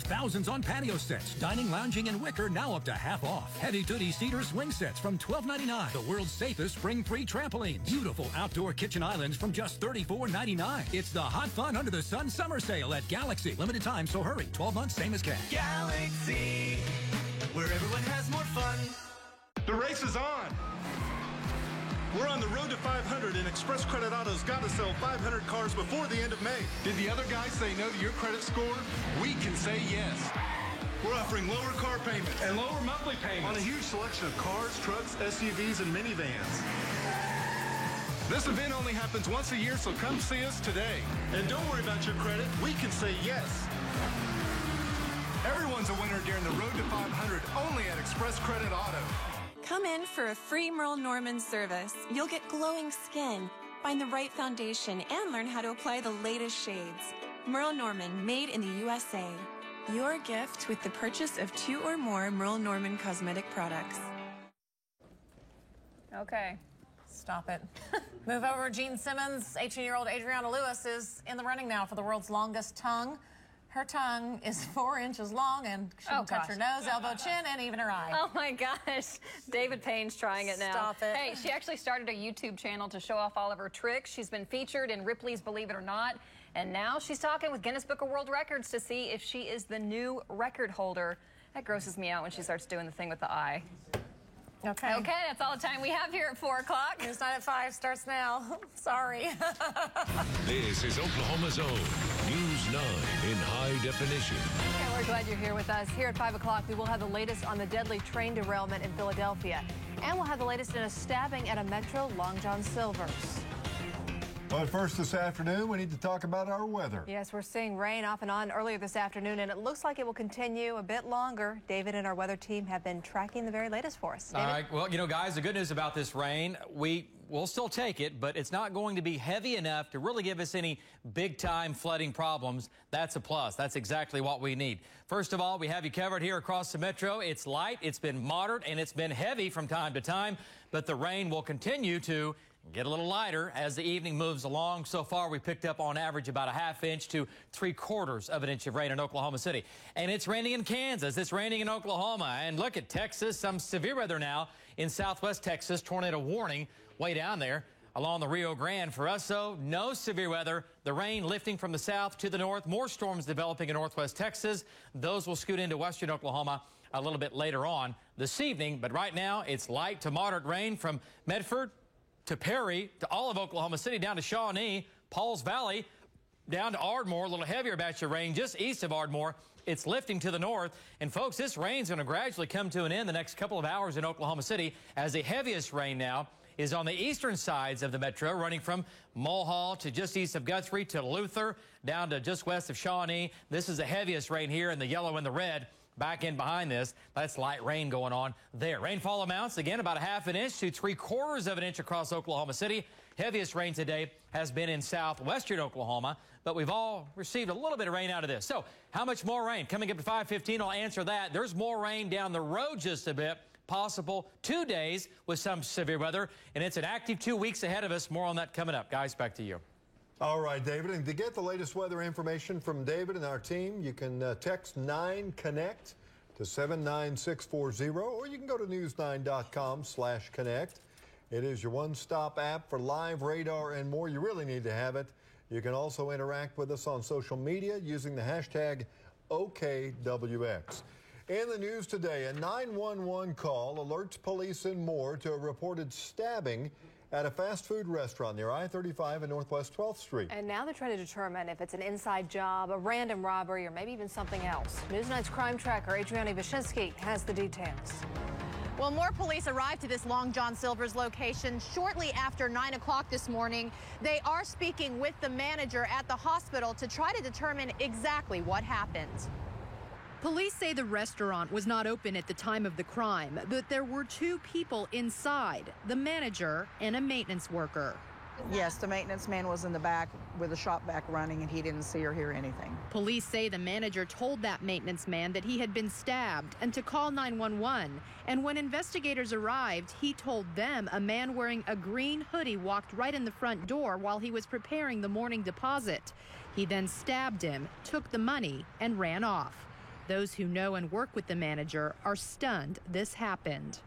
Thousands on patio sets, dining, lounging, and wicker now up to half off. Heavy-duty cedar swing sets from $12.99. The world's safest spring-free trampolines. Beautiful outdoor kitchen islands from just $34.99. It's the hot fun under the sun summer sale at Galaxy. Limited time, so hurry. 12 months, same as cash. Galaxy, where everyone has more fun. The race is on. We're on the road to 500, and Express Credit Auto's got to sell 500 cars before the end of May. Did the other guys say no to your credit score? We can say yes. We're offering lower car payments and lower monthly payments on a huge selection of cars, trucks, SUVs, and minivans. This event only happens once a year, so come see us today. And don't worry about your credit. We can say yes. Everyone's a winner during the road to 500, only at Express Credit Auto. Come in for a free Merle Norman service. You'll get glowing skin, find the right foundation, and learn how to apply the latest shades. Merle Norman, made in the USA. Your gift with the purchase of 2 or more Merle Norman cosmetic products. Okay, stop it. Move over. Gene Simmons, 18-year-old Adriana Lewis is in the running now for the world's longest tongue. Her tongue is 4 inches long and she can touch her nose, elbow, chin, and even her eye. Oh, my gosh. David Payne's trying it now. Stop it. Hey, she actually started a YouTube channel to show off all of her tricks. She's been featured in Ripley's Believe It or Not. And now she's talking with Guinness Book of World Records to see if she is the new record holder. That grosses me out when she starts doing the thing with the eye. Okay. Okay, that's all the time we have here at 4 o'clock. News 9 at 5 starts now. Sorry. This is Oklahoma's own News 9 in high definition. And we're glad you're here with us. Here at 5 o'clock, we will have the latest on the deadly train derailment in Philadelphia. And we'll have the latest in a stabbing at a Metro Long John Silver's. But first this afternoon, we need to talk about our weather. Yes, we're seeing rain off and on earlier this afternoon, and it looks like it will continue a bit longer. David and our weather team have been tracking the very latest for us. David? All right. Well, you know, guys, the good news about this rain, we'll still take it, but it's not going to be heavy enough to really give us any big-time flooding problems. That's a plus. That's exactly what we need. First of all, we have you covered here across the metro. It's light, it's been moderate, and it's been heavy from time to time, but the rain will continue to get a little lighter as the evening moves along. So far, we picked up on average about a ½ inch to 3/4 of an inch of rain in Oklahoma City. And it's raining in Kansas. It's raining in Oklahoma. And look at Texas. Some severe weather now in southwest Texas. Tornado warning way down there along the Rio Grande. For us, though, no severe weather. The rain lifting from the south to the north. More storms developing in northwest Texas. Those will scoot into western Oklahoma a little bit later on this evening. But right now, it's light to moderate rain from Medford to Perry, to all of Oklahoma City, down to Shawnee, Pauls Valley, down to Ardmore, a little heavier batch of rain just east of Ardmore. It's lifting to the north. And, folks, this rain's going to gradually come to an end the next couple of hours in Oklahoma City, as the heaviest rain now is on the eastern sides of the metro, running from Mulhall to just east of Guthrie to Luther, down to just west of Shawnee. This is the heaviest rain here in the yellow and the red. Back in behind this, that's light rain going on there. Rainfall amounts, again, about a ½ inch to 3/4 of an inch across Oklahoma City. Heaviest rain today has been in southwestern Oklahoma, but we've all received a little bit of rain out of this. So how much more rain? Coming up at 5:15, I'll answer that. There's more rain down the road just a bit. Possible 2 days with some severe weather, and it's an active 2 weeks ahead of us. More on that coming up. Guys, back to you. All right, David, and to get the latest weather information from David and our team, you can text 9CONNECT to 79640, or you can go to news9.com/connect. It is your one-stop app for live radar and more. You really need to have it. You can also interact with us on social media using the hashtag OKWX. In the news today, a 911 call alerts police in Moore to a reported stabbing at a fast food restaurant near I-35 and Northwest 12th Street. And now they're trying to determine if it's an inside job, a random robbery, or maybe even something else. News 9's crime tracker, Adriana Wyszynski, has the details. Well, more police arrived to this Long John Silver's location shortly after 9 o'clock this morning. They are speaking with the manager at the hospital to try to determine exactly what happened. Police say the restaurant was not open at the time of the crime, but there were 2 people inside, the manager and a maintenance worker. Yes, the maintenance man was in the back with the shop back running, and he didn't see or hear anything. Police say the manager told that maintenance man that he had been stabbed and to call 911. And when investigators arrived, he told them a man wearing a green hoodie walked right in the front door while he was preparing the morning deposit. He then stabbed him, took the money, and ran off. Those who know and work with the manager are stunned this happened.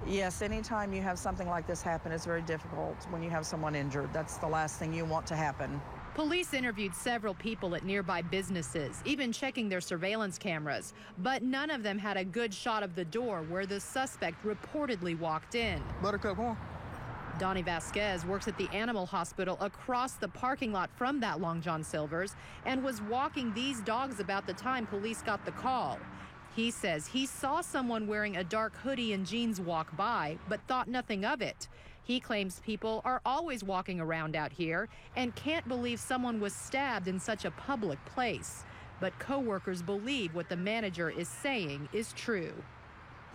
Yes, anytime you have something like this happen, it's very difficult when you have someone injured. That's the last thing you want to happen. Police interviewed several people at nearby businesses, even checking their surveillance cameras, but none of them had a good shot of the door where the suspect reportedly walked in. Buttercup, huh? Donnie Vasquez works at the animal hospital across the parking lot from that Long John Silver's and was walking these dogs about the time police got the call. He says he saw someone wearing a dark hoodie and jeans walk by, but thought nothing of it. He claims people are always walking around out here and can't believe someone was stabbed in such a public place. But co-workers believe what the manager is saying is true.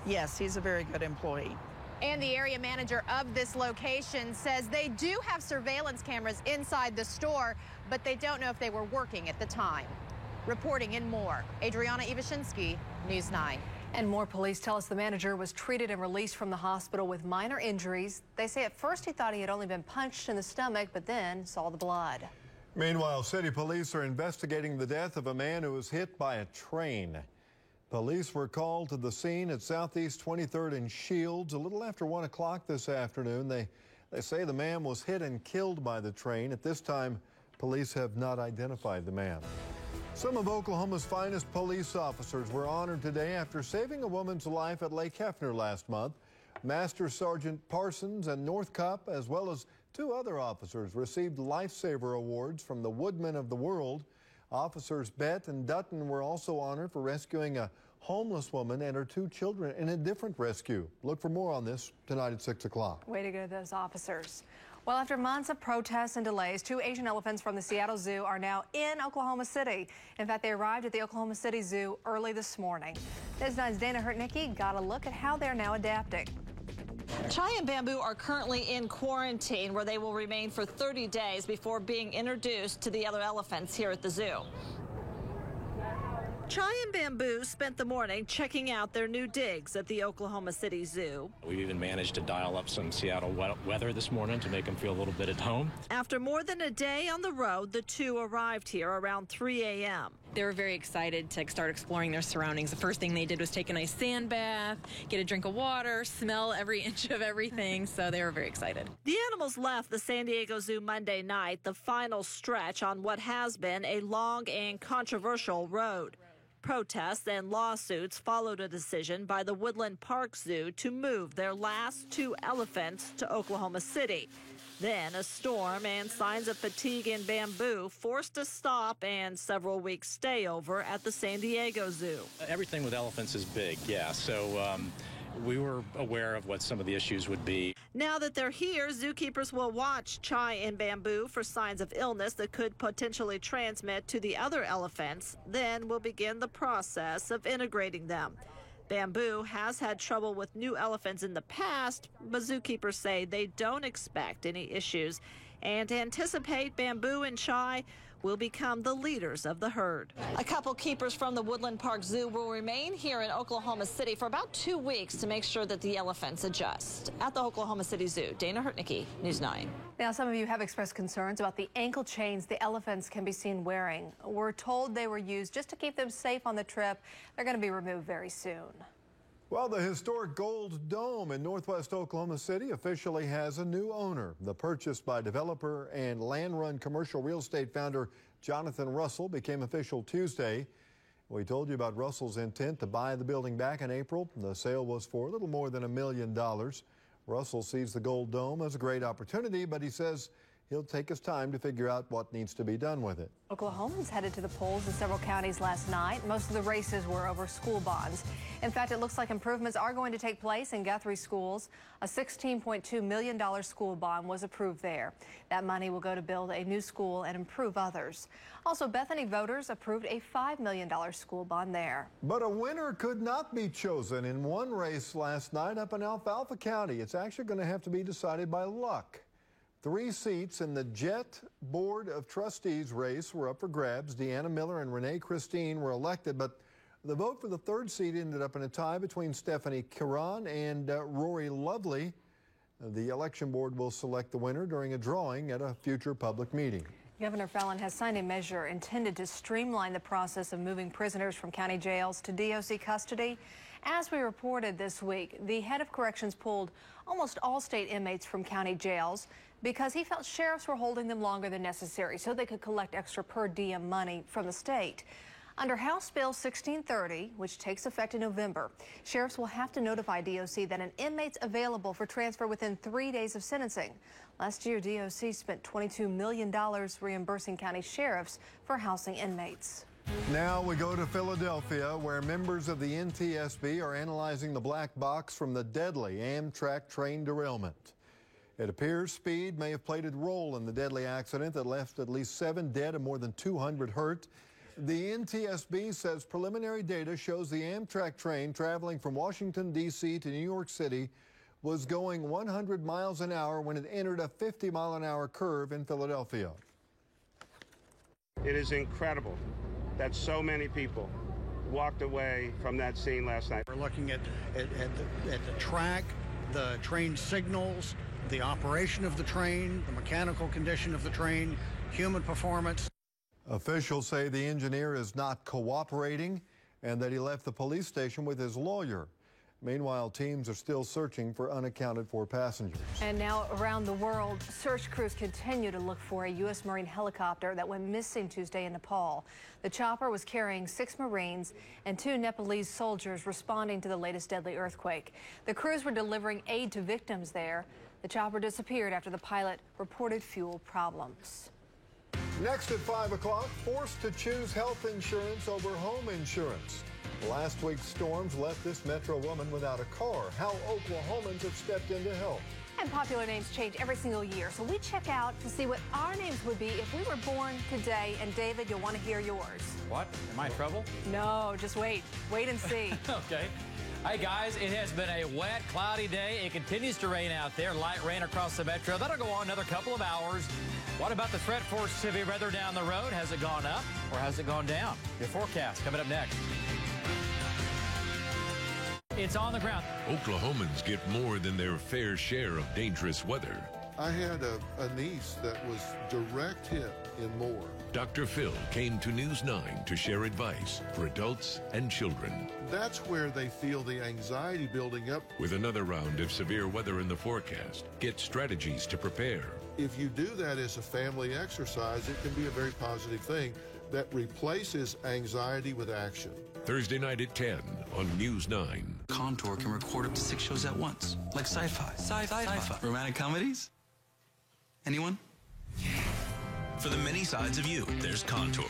Yes, he's a very good employee. And the area manager of this location says they do have surveillance cameras inside the store, but they don't know if they were working at the time. Reporting in more, Adriana Ivashinsky, News 9. And more police tell us the manager was treated and released from the hospital with minor injuries. They say at first he thought he had only been punched in the stomach, but then saw the blood. Meanwhile, city police are investigating the death of a man who was hit by a train. Police were called to the scene at Southeast 23rd and Shields a little after 1 o'clock this afternoon. They say the man was hit and killed by the train. At this time, police have not identified the man. Some of Oklahoma's finest police officers were honored today after saving a woman's life at Lake Hefner last month. Master Sergeant Parsons and Northcup, as well as 2 other officers, received Lifesaver Awards from the Woodmen of the World. Officers Bett and Dutton were also honored for rescuing a homeless woman and her 2 children in a different rescue. Look for more on this tonight at 6 o'clock. Way to go, those officers. Well, after months of protests and delays, 2 Asian elephants from the Seattle Zoo are now in Oklahoma City. In fact, they arrived at the Oklahoma City Zoo early this morning. News 9's Dana Hurtnicki got a look at how they're now adapting. Chai and Bamboo are currently in quarantine, where they will remain for 30 days before being introduced to the other elephants here at the zoo. Chai and Bamboo spent the morning checking out their new digs at the Oklahoma City Zoo. We even managed to dial up some Seattle weather this morning to make them feel a little bit at home. After more than a day on the road, the 2 arrived here around 3 a.m. They were very excited to start exploring their surroundings. The first thing they did was take a nice sand bath, get a drink of water, smell every inch of everything, so they were very excited. The animals left the San Diego Zoo Monday night, the final stretch on what has been a long and controversial road. Protests and lawsuits followed a decision by the Woodland Park Zoo to move their last 2 elephants to Oklahoma City. Then a storm and signs of fatigue in Bamboo forced a stop and several weeks stay over at the San Diego Zoo. Everything with elephants is big, yeah, so we were aware of what some of the issues would be. Now that they're here, zookeepers will watch Chai and Bamboo for signs of illness that could potentially transmit to the other elephants. Then we'll begin the process of integrating them. Bamboo has had trouble with new elephants in the past, but zookeepers say they don't expect any issues and anticipate Bamboo and Chai will become the leaders of the herd. A couple keepers from the Woodland Park Zoo will remain here in Oklahoma City for about 2 weeks to make sure that the elephants adjust. At the Oklahoma City Zoo, Dana Hurtnicki, News 9. Now, some of you have expressed concerns about the ankle chains the elephants can be seen wearing. We're told they were used just to keep them safe on the trip. They're going to be removed very soon. Well, the historic Gold Dome in northwest Oklahoma City officially has a new owner. The purchase by developer and land-run commercial real estate founder Jonathan Russell became official Tuesday. We told you about Russell's intent to buy the building back in April. The sale was for a little more than $1 million. Russell sees the Gold Dome as a great opportunity, but he says he'll take his time to figure out what needs to be done with it. Oklahomans headed to the polls in several counties last night. Most of the races were over school bonds. In fact, it looks like improvements are going to take place in Guthrie schools. A $16.2 million school bond was approved there. That money will go to build a new school and improve others. Also, Bethany voters approved a $5 million school bond there. But a winner could not be chosen in one race last night up in Alfalfa County. It's actually going to have to be decided by luck. 3 seats in the Jet Board of Trustees race were up for grabs. Deanna Miller and Renee Christine were elected, but the vote for the 3rd seat ended up in a tie between Stephanie Caron and Rory Lovely. The election board will select the winner during a drawing at a future public meeting. Governor Fallin has signed a measure intended to streamline the process of moving prisoners from county jails to DOC custody. As we reported this week, the head of corrections pulled almost all state inmates from county jails because he felt sheriffs were holding them longer than necessary so they could collect extra per diem money from the state. Under House Bill 1630, which takes effect in November, sheriffs will have to notify DOC that an inmate's available for transfer within 3 days of sentencing. Last year, DOC spent $22 million reimbursing county sheriffs for housing inmates. Now we go to Philadelphia, where members of the NTSB are analyzing the black box from the deadly Amtrak train derailment. It appears speed may have played a role in the deadly accident that left at least 7 dead and more than 200 hurt. The NTSB says preliminary data shows the Amtrak train traveling from Washington, D.C. to New York City was going 100 miles an hour when it entered a 50-mile-an-hour curve in Philadelphia. It is incredible that so many people walked away from that scene last night. We're looking at the track, the train signals, the operation of the train, the mechanical condition of the train, human performance. Officials say the engineer is not cooperating and that he left the police station with his lawyer. Meanwhile, teams are still searching for unaccounted for passengers. And now around the world, search crews continue to look for a U.S. Marine helicopter that went missing Tuesday in Nepal. The chopper was carrying 6 Marines and 2 Nepalese soldiers responding to the latest deadly earthquake. The crews were delivering aid to victims there. The chopper disappeared after the pilot reported fuel problems. Next at 5 o'clock, forced to choose health insurance over home insurance. Last week's storms left this metro woman without a car. How Oklahomans have stepped in to help. And popular names change every single year, so we check out to see what our names would be if we were born today. And David, you'll want to hear yours. What? Am I in trouble? No, just wait. Wait and see. Okay. Hey guys, it has been a wet, cloudy day. It continues to rain out there. Light rain across the metro. That'll go on another couple of hours. What about the threat for severe weather down the road? Has it gone up or has it gone down? Your forecast coming up next. It's on the ground. Oklahomans get more than their fair share of dangerous weather. I had a niece that was direct hit in Moore. Dr. Phil came to News 9 to share advice for adults and children. That's where they feel the anxiety building up. With another round of severe weather in the forecast, get strategies to prepare. If you do that as a family exercise, it can be a very positive thing that replaces anxiety with action. Thursday night at 10 on News 9. Contour can record up to 6 shows at once, like sci-fi. Sci-fi. Romantic comedies? Anyone? For the many sides of you, there's Contour.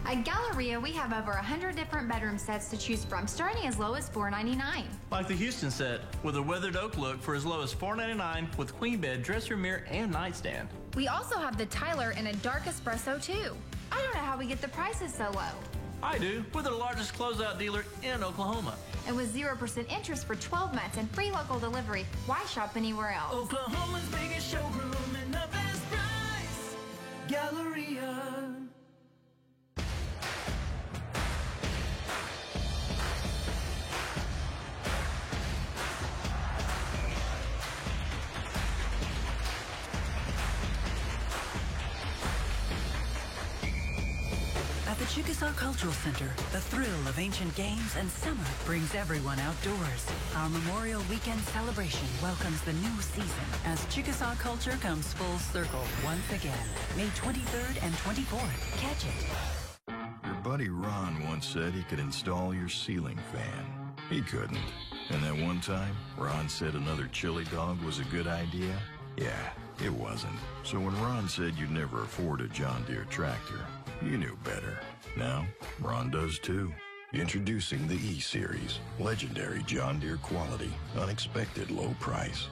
At Galleria, we have over 100 different bedroom sets to choose from, starting as low as $499. Like the Houston set, with a weathered oak look for as low as $499 with queen bed, dresser mirror, and nightstand. We also have the Tyler in a dark espresso, too. I don't know how we get the prices so low. I do. We're the largest closeout dealer in Oklahoma. And with 0% interest for 12 months and free local delivery, why shop anywhere else? Oklahoma's biggest showroom and the best price. Galleria. At the Chickasaw Cultural Center, the thrill of ancient games and summer brings everyone outdoors. Our Memorial Weekend celebration welcomes the new season as Chickasaw culture comes full circle once again. May 23rd and 24th. Catch it. Your buddy Ron once said he could install your ceiling fan. He couldn't. And that one time, Ron said another chili dog was a good idea. Yeah, it wasn't. So when Ron said you'd never afford a John Deere tractor, you knew better. Now, Ron does too. Introducing the E-Series. Legendary John Deere quality. Unexpected low price.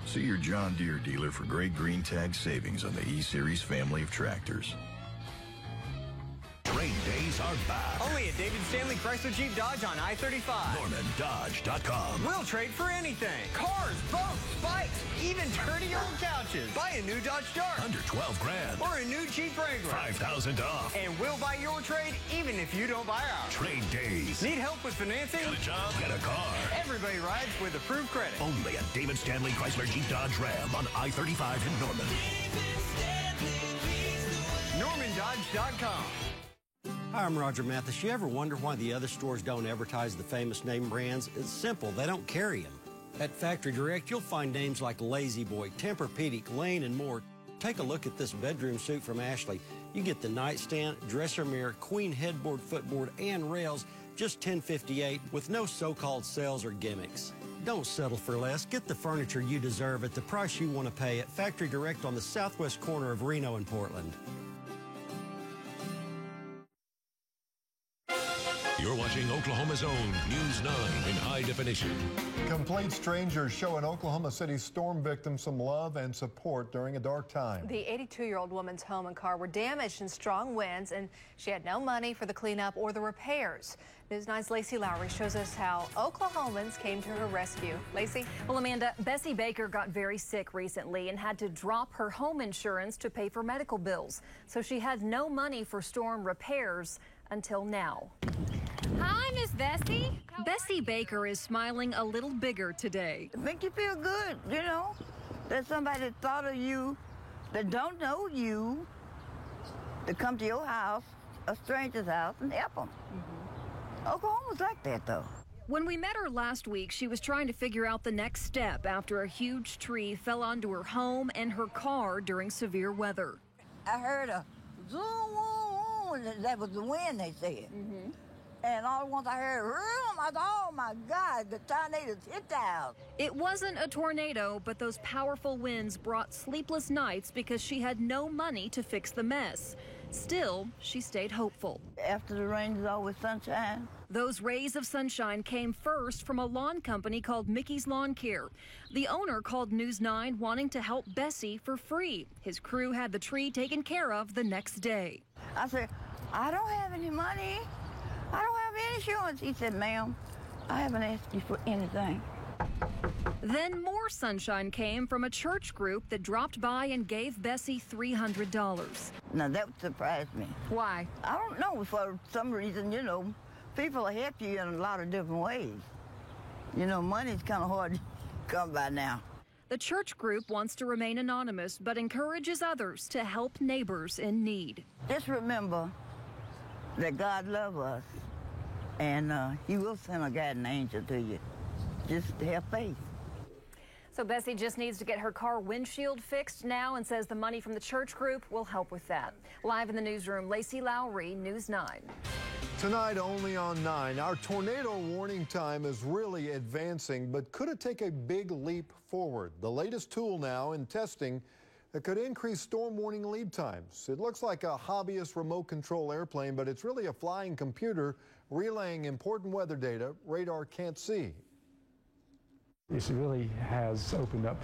See your John Deere dealer for great green tag savings on the E-Series family of tractors. Trade days are back. Only at David Stanley Chrysler Jeep Dodge on I-35. NormanDodge.com. We'll trade for anything. Cars, boats, bikes, even dirty old couches. Buy a new Dodge Dart. Under 12 grand. Or a new Jeep Wrangler. $5,000 off. And we'll buy your trade even if you don't buy ours. Trade days. Need help with financing? Got a job? Get a car. Everybody rides with approved credit. Only at David Stanley Chrysler Jeep Dodge Ram on I-35 in Norman. OKDodge.com. Hi, I'm Roger Mathis. You ever wonder why the other stores don't advertise the famous name brands? It's simple. They don't carry them. At Factory Direct, you'll find names like Lazy Boy, Tempur-Pedic, Lane, and more. Take a look at this bedroom suite from Ashley. You get the nightstand, dresser mirror, queen headboard, footboard, and rails, just $10.58 with no so-called sales or gimmicks. Don't settle for less. Get the furniture you deserve at the price you want to pay at Factory Direct on the southwest corner of Reno and Portland. You're watching Oklahoma's own News 9 in high definition. Complete strangers showing Oklahoma City storm victims some love and support during a dark time. The 82-year-old woman's home and car were damaged in strong winds, and she had no money for the cleanup or the repairs. News 9's Lacey Lowry shows us how Oklahomans came to her rescue. Lacey? Well, Amanda, Bessie Baker got very sick recently and had to drop her home insurance to pay for medical bills. So she had no money for storm repairs until now. Hi, Miss Bessie. Bessie Baker is smiling a little bigger today. It makes you feel good, you know, that somebody thought of you that don't know you to come to your house, a stranger's house, and help them. Oklahoma's like that, though. When we met her last week, she was trying to figure out the next step after a huge tree fell onto her home and her car during severe weather. I heard a zoom, that was the wind, they said. And all at once I heard, I thought, oh my God, the tornadoes hit the house. It wasn't a tornado, but those powerful winds brought sleepless nights because she had no money to fix the mess. Still, she stayed hopeful. After the rain, there's always sunshine. Those rays of sunshine came first from a lawn company called Mickey's Lawn Care. The owner called News 9 wanting to help Bessie for free. His crew had the tree taken care of the next day. I said, I don't have any money. I don't have any insurance. He said, ma'am, I haven't asked you for anything. Then more sunshine came from a church group that dropped by and gave Bessie $300. Now, that surprised me. Why? I don't know. For some reason, you know, people help you in a lot of different ways. You know, money's kind of hard to come by now. The church group wants to remain anonymous, but encourages others to help neighbors in need. Just remember that God loves us, and He will send a guiding angel to you. Just have faith. So Bessie just needs to get her car windshield fixed now and says the money from the church group will help with that. Live in the newsroom, Lacey Lowry, News 9. Tonight only on 9, our tornado warning time is really advancing, but could it take a big leap forward? The latest tool now in testing that could increase storm warning lead times. It looks like a hobbyist remote control airplane, but it's really a flying computer relaying important weather data radar can't see. This really has opened up,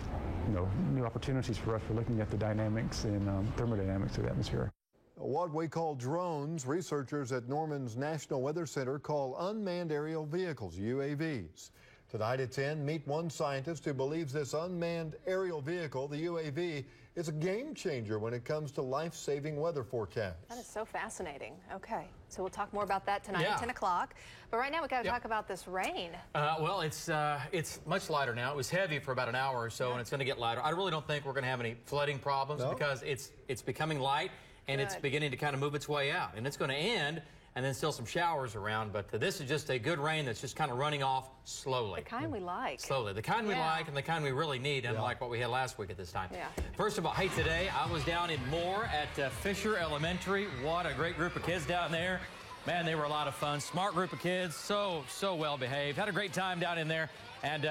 new opportunities for us for looking at the dynamics and thermodynamics of the atmosphere. What we call drones, researchers at Norman's National Weather Center call unmanned aerial vehicles, UAVs. Tonight at 10, meet one scientist who believes this unmanned aerial vehicle, the UAV, is a game changer when it comes to life-saving weather forecasts. That is so fascinating. Okay, so we'll talk more about that tonight at 10 o'clock. But right now we got to talk about this rain. Well, it's much lighter now. It was heavy for about an hour or so, and it's going to get lighter. I really don't think we're going to have any flooding problems because it's becoming light and it's beginning to kind of move its way out, and it's going to end. And then still some showers around, but this is just a good rain that's just kind of running off slowly. The kind we like. Slowly. The kind we like and the kind we really need, unlike what we had last week at this time. First of all, hey, today I was down in Moore at Fisher Elementary. What a great group of kids down there. Man, they were a lot of fun. Smart group of kids, so well behaved. Had a great time down in there. And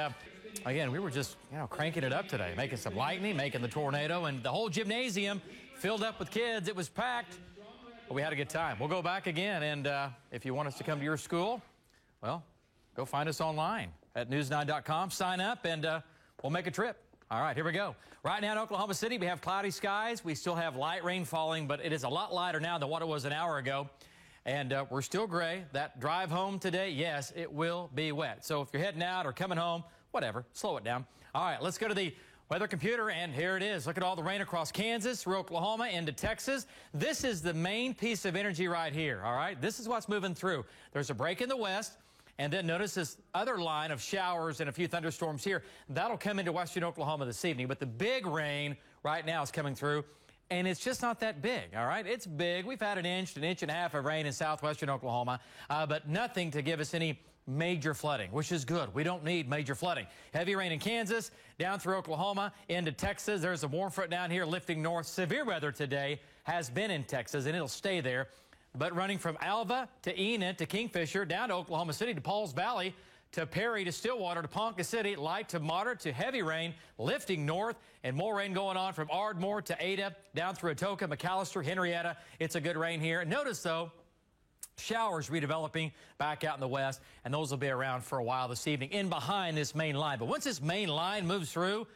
again, we were just, cranking it up today, making some lightning, making the tornado, and the whole gymnasium filled up with kids. It was packed. We had a good time. We'll go back again, and if you want us to come to your school, well, go find us online at news9.com. Sign up, and we'll make a trip. All right, here we go. Right now in Oklahoma City, we have cloudy skies. We still have light rain falling, but it is a lot lighter now than what it was an hour ago. And we're still gray. That drive home today, yes, it will be wet. So if you're heading out or coming home, whatever, slow it down. All right, let's go to the weather computer, and here it is. Look at all the rain across Kansas, through Oklahoma, into Texas. This is the main piece of energy right here, all right? This is what's moving through. There's a break in the west, and then notice this other line of showers and a few thunderstorms here. That'll come into western Oklahoma this evening, but the big rain right now is coming through and it's just not that big, all right? It's big. We've had an inch and a half of rain in southwestern Oklahoma, but nothing to give us any major flooding, which is good. We don't need major flooding. Heavy rain in Kansas, down through Oklahoma, into Texas. There's a warm front down here lifting north. Severe weather today has been in Texas, and it'll stay there. But running from Alva to Enid to Kingfisher, down to Oklahoma City to Pauls Valley, to Perry to Stillwater to Ponca City, light to moderate to heavy rain, lifting north, and more rain going on from Ardmore to Ada, down through Atoka, McAllister, Henrietta. It's a good rain here. Notice, though, showers redeveloping back out in the west, and those will be around for a while this evening in behind this main line. But once this main line moves through,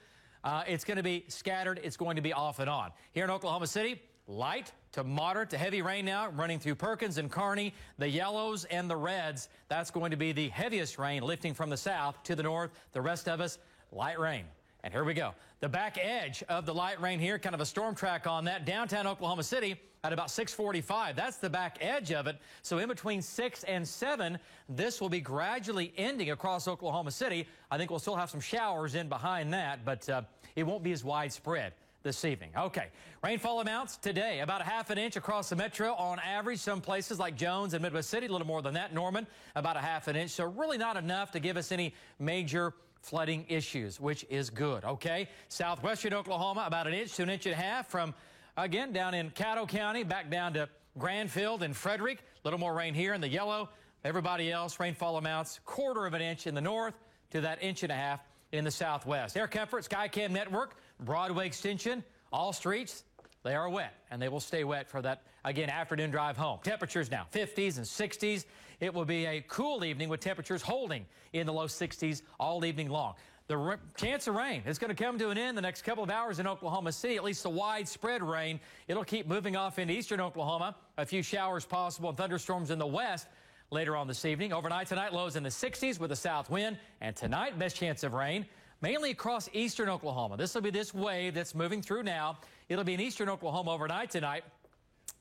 it's going to be scattered. It's going to be off and on. Here in Oklahoma City, light to moderate to heavy rain now, running through Perkins and Kearney, the yellows and the reds. That's going to be the heaviest rain lifting from the south to the north. The rest of us, light rain. And here we go. The back edge of the light rain here, kind of a storm track on that. Downtown Oklahoma City at about 6:45. That's the back edge of it. So in between 6 and 7, this will be gradually ending across Oklahoma City. I think we'll still have some showers in behind that, but it won't be as widespread this evening. Okay, rainfall amounts today, about a ½ an inch across the metro on average. Some places like Jones and Midwest City, a little more than that. Norman, about a ½ an inch. So really not enough to give us any major flooding issues, which is good. Okay, southwestern Oklahoma, about an inch to an inch and a half from, again, down in Caddo County, back down to Granfield and Frederick. A little more rain here in the yellow. Everybody else, rainfall amounts, ½ an inch in the north to that inch and a half in the southwest. Air Comfort, Skycam Network, Broadway Extension, all streets, they are wet, and they will stay wet for that, again, afternoon drive home. Temperatures now 50s and 60s. It will be a cool evening with temperatures holding in the low 60s all evening long. The chance of rain is going to come to an end the next couple of hours in Oklahoma City, at least the widespread rain. It'll keep moving off into eastern Oklahoma. A few showers possible and thunderstorms in the west later on this evening. Overnight tonight, lows in the 60s with a south wind. And tonight, best chance of rain, mainly across eastern Oklahoma. This will be this wave that's moving through now. It'll be in eastern Oklahoma overnight tonight.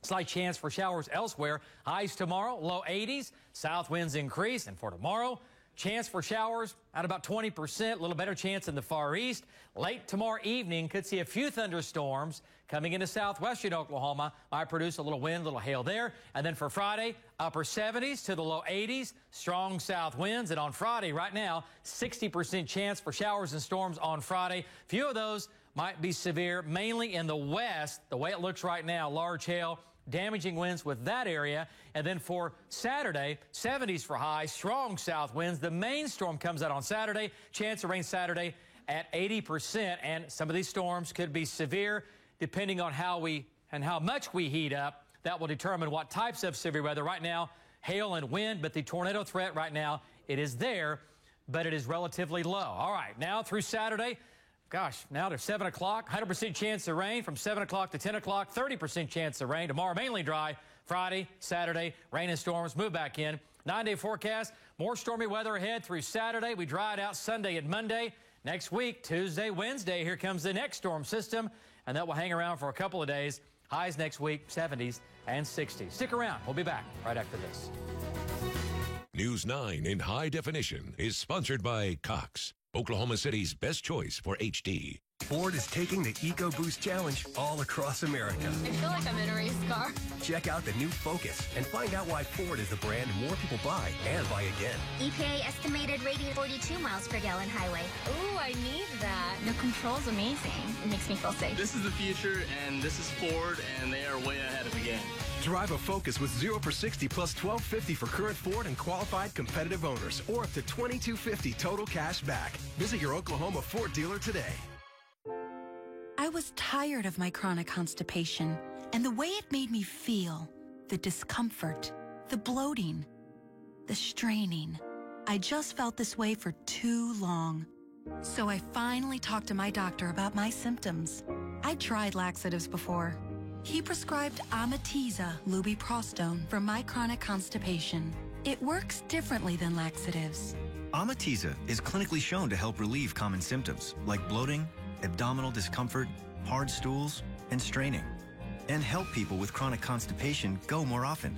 Slight chance for showers elsewhere. Highs tomorrow, low 80s. South winds increase. And for tomorrow, chance for showers at about 20%. A little better chance in the far east. Late tomorrow evening, could see a few thunderstorms coming into southwestern Oklahoma. Might produce a little wind, a little hail there. And then for Friday, upper 70s to the low 80s. Strong south winds. And on Friday, right now, 60% chance for showers and storms on Friday. Few of those might be severe, mainly in the west. The way it looks right now, large hail, damaging winds with that area. And then for Saturday, 70s for high, strong south winds. The main storm comes out on Saturday. Chance of rain Saturday at 80%. And some of these storms could be severe depending on how much we heat up. That will determine what types of severe weather. Right now, hail and wind, but the tornado threat right now, it is there, but it is relatively low. All right, now through Saturday, gosh, now to 7 o'clock, 100% chance of rain. From 7 o'clock to 10 o'clock, 30% chance of rain. Tomorrow, mainly dry. Friday, Saturday, rain and storms move back in. 9-day forecast, more stormy weather ahead through Saturday. We dry it out Sunday and Monday. Next week, Tuesday, Wednesday, here comes the next storm system, and that will hang around for a couple of days. Highs next week, 70s and 60s. Stick around. We'll be back right after this. News 9 in high definition is sponsored by Cox, Oklahoma City's best choice for HD. Ford is taking the EcoBoost Challenge all across America. I feel like I'm in a race car. Check out the new Focus and find out why Ford is the brand more people buy and buy again. EPA estimated rating 42 miles per gallon highway. Ooh, I need that. The control's amazing. It makes me feel safe. This is the future, and this is Ford, and they are way ahead of the game. Drive a Focus with 0 for 60 plus $1,250 for current Ford and qualified competitive owners, or up to $2,250 total cash back. Visit your Oklahoma Ford dealer today. I was tired of my chronic constipation and the way it made me feel, the discomfort, the bloating, the straining. I just felt this way for too long. So I finally talked to my doctor about my symptoms. I'd tried laxatives before. He prescribed Amitiza lubiprostone for my chronic constipation. It works differently than laxatives. Amitiza is clinically shown to help relieve common symptoms like bloating, abdominal discomfort, hard stools, and straining, and help people with chronic constipation go more often.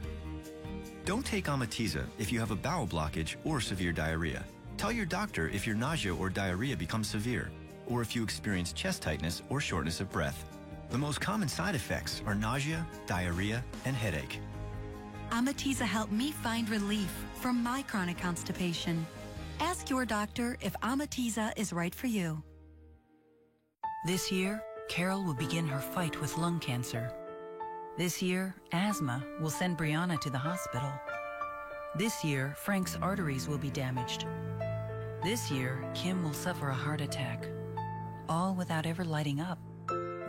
Don't take Amitiza if you have a bowel blockage or severe diarrhea. Tell your doctor if your nausea or diarrhea becomes severe, or if you experience chest tightness or shortness of breath. The most common side effects are nausea, diarrhea, and headache. Amatiza helped me find relief from my chronic constipation. Ask your doctor if Amatiza is right for you. This year, Carol will begin her fight with lung cancer. This year, asthma will send Brianna to the hospital. This year, Frank's arteries will be damaged. This year, Kim will suffer a heart attack, all without ever lighting up.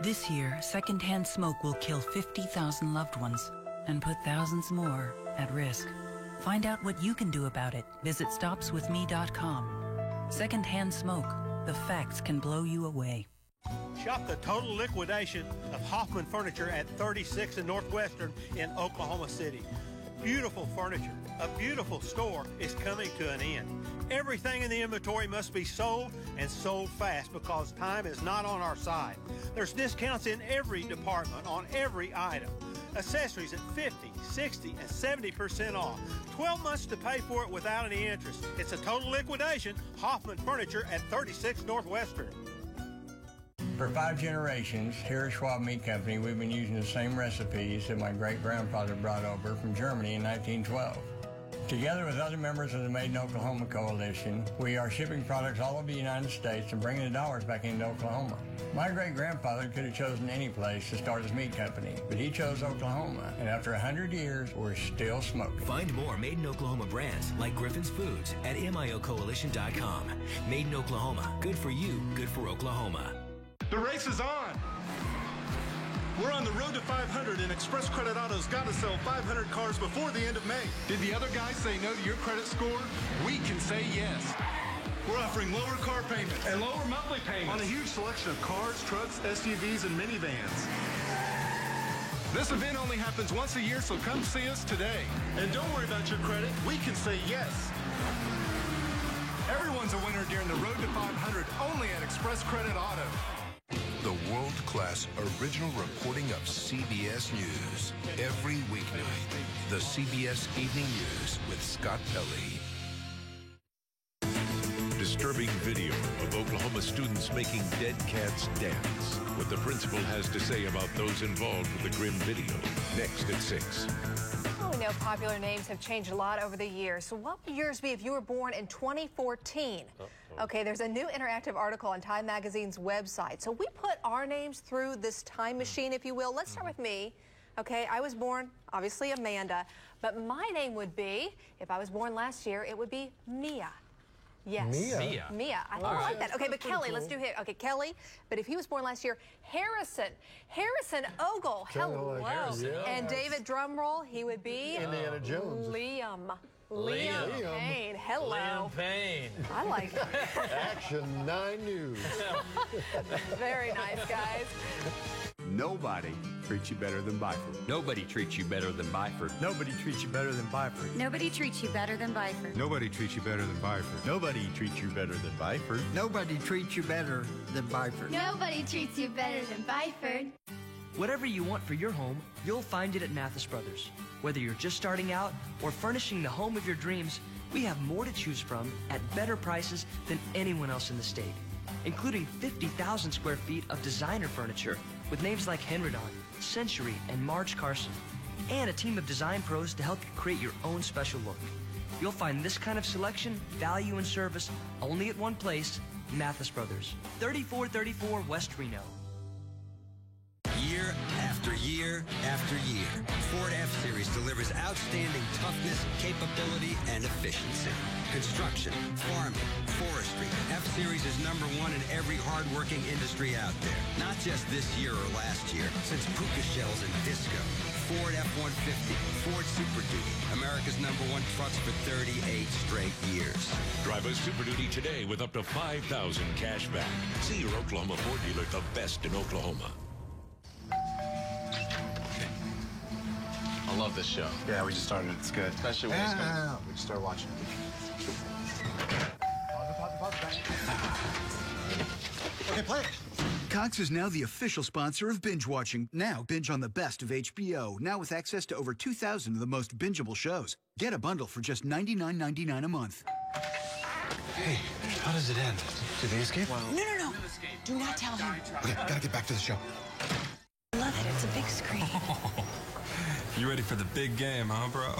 This year, secondhand smoke will kill 50,000 loved ones and put thousands more at risk. Find out what you can do about it. Visit StopsWithMe.com. Secondhand smoke. The facts can blow you away. Shop the total liquidation of Hoffman Furniture at 36 and Northwestern in Oklahoma City. Beautiful furniture, a beautiful store is coming to an end. Everything in the inventory must be sold and sold fast because time is not on our side. There's discounts in every department on every item. Accessories at 50, 60, and 70% off. 12 months to pay for it without any interest. It's a total liquidation. Hoffman Furniture at 36 Northwestern. For 5 generations, here at Schwab Meat Company, we've been using the same recipes that my great-grandfather brought over from Germany in 1912. Together with other members of the Made in Oklahoma Coalition, we are shipping products all over the United States and bringing the dollars back into Oklahoma. My great-grandfather could have chosen any place to start his meat company, but he chose Oklahoma, and after 100 years, we're still smoking. Find more Made in Oklahoma brands like Griffin's Foods at MIOcoalition.com. Made in Oklahoma. Good for you, good for Oklahoma. The race is on. We're on the road to 500, and Express Credit Auto's got to sell 500 cars before the end of May. Did the other guys say no to your credit score? We can say yes. We're offering lower car payments and lower monthly payments on a huge selection of cars, trucks, SUVs, and minivans. This event only happens once a year, so come see us today. And don't worry about your credit. We can say yes. Everyone's a winner during the Road to 500, only at Express Credit Auto. The world-class original reporting of CBS News. Every weeknight, the CBS Evening News with Scott Pelley. Disturbing video of Oklahoma students making dead cats dance. What the principal has to say about those involved with the grim video. Next at 6. Well, we know popular names have changed a lot over the years. So what would yours be if you were born in 2014? Okay, there's a new interactive article on Time Magazine's website. So we put our names through this time machine, if you will. Let's start with me. Okay, I was born, obviously, Amanda. But my name would be, if I was born last year, it would be Mia. Yes. Mia? Mia. I like that. Okay, but Kelly, let's do here. Okay, Kelly. But if he was born last year, Harrison. Harrison Ogle. Hello. Harrison. And David Drumroll, he would be Indiana Jones. Liam. Payne. Hello. Liam Payne. I like it. Action 9 News. Very nice, guys. Nobody treats you better than Byford. Nobody treats you better than Byford. Nobody treats you better than Byford. Nobody treats you better than Byford. Nobody treats you better than Byford. Nobody treats you better than Byford. Nobody treats you better than Byford. Nobody treats you better than Byford. Whatever you want for your home, you'll find it at Mathis Brothers. Whether you're just starting out or furnishing the home of your dreams, we have more to choose from at better prices than anyone else in the state, including 50,000 square feet of designer furniture with names like Henredon, Century, and Marge Carson, and a team of design pros to help you create your own special look. You'll find this kind of selection, value, and service only at one place, Mathis Brothers, 3434 West Reno. Year after year after year, Ford F-Series delivers outstanding toughness, capability, and efficiency. Construction, farming, forestry, F-Series is #1 in every hard-working industry out there. Not just this year or last year, since Puka Shells and Disco. Ford F-150, Ford Super Duty, America's #1 trucks for 38 straight years. Drive a Super Duty today with up to $5,000 cash back. See your Oklahoma Ford dealer, the best in Oklahoma. I love this show. Yeah, we just started. It's good. Especially when it's coming. We just started watching it. Okay, play it. Cox is now the official sponsor of Binge Watching. Now, binge on the best of HBO. Now with access to over 2,000 of the most bingeable shows. Get a bundle for just $99.99 a month. Hey, how does it end? Do they escape? No. Do not tell him. Okay, gotta get back to the show. It's a big screen. You ready for the big game, huh, bro?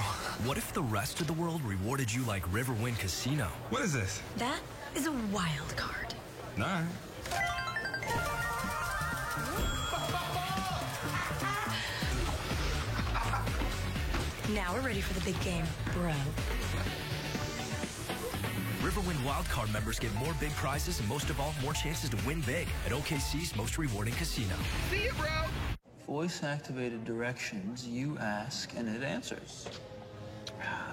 What if the rest of the world rewarded you like Riverwind Casino? What is this? That is a wild card. All right. Now we're ready for the big game, bro. Riverwind Wildcard members get more big prizes and most of all, more chances to win big at OKC's most rewarding casino. See ya, bro! Voice-activated directions, you ask and it answers.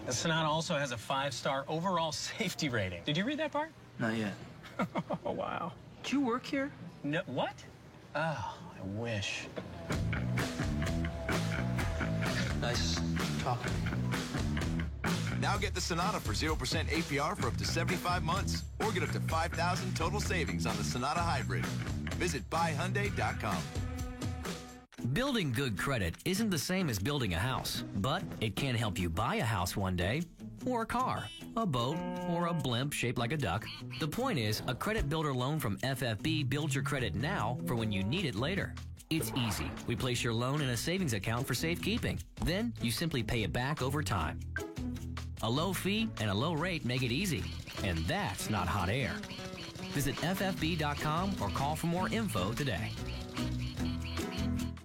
The Sonata also has a 5-star overall safety rating. Did you read that part? Not yet. Oh, wow. Do you work here? No, what? Oh, I wish. Nice talking. Now get the Sonata for 0% APR for up to 75 months. Or get up to $5,000 total savings on the Sonata Hybrid. Visit buyhyundai.com. Building good credit isn't the same as building a house, but it can help you buy a house one day, or a car, a boat, or a blimp shaped like a duck. The point is, a credit builder loan from FFB builds your credit now for when you need it later. It's easy. We place your loan in a savings account for safekeeping. Then you simply pay it back over time. A low fee and a low rate make it easy, and that's not hot air. Visit ffb.com or call for more info today.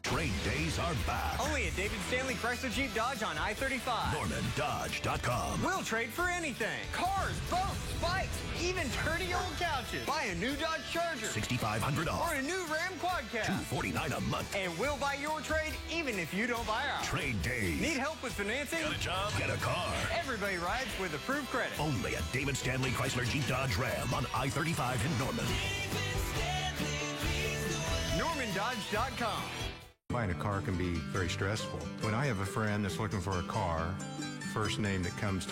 Trade days are back. Only at David Stanley Chrysler Jeep Dodge on I-35. NormanDodge.com. We'll trade for anything. Cars, boats, bikes, even dirty old couches. Buy a new Dodge Charger. $6,500 off. Or a new Ram Quad Cab. $249 a month. And we'll buy your trade even if you don't buy ours. Trade days. Need help with financing? Got a job? Get a car. Everybody rides with approved credit. Only at David Stanley Chrysler Jeep Dodge Ram on I-35 in Norman. NormanDodge.com. Buying a car can be very stressful. When I have a friend that's looking for a car, first name that comes to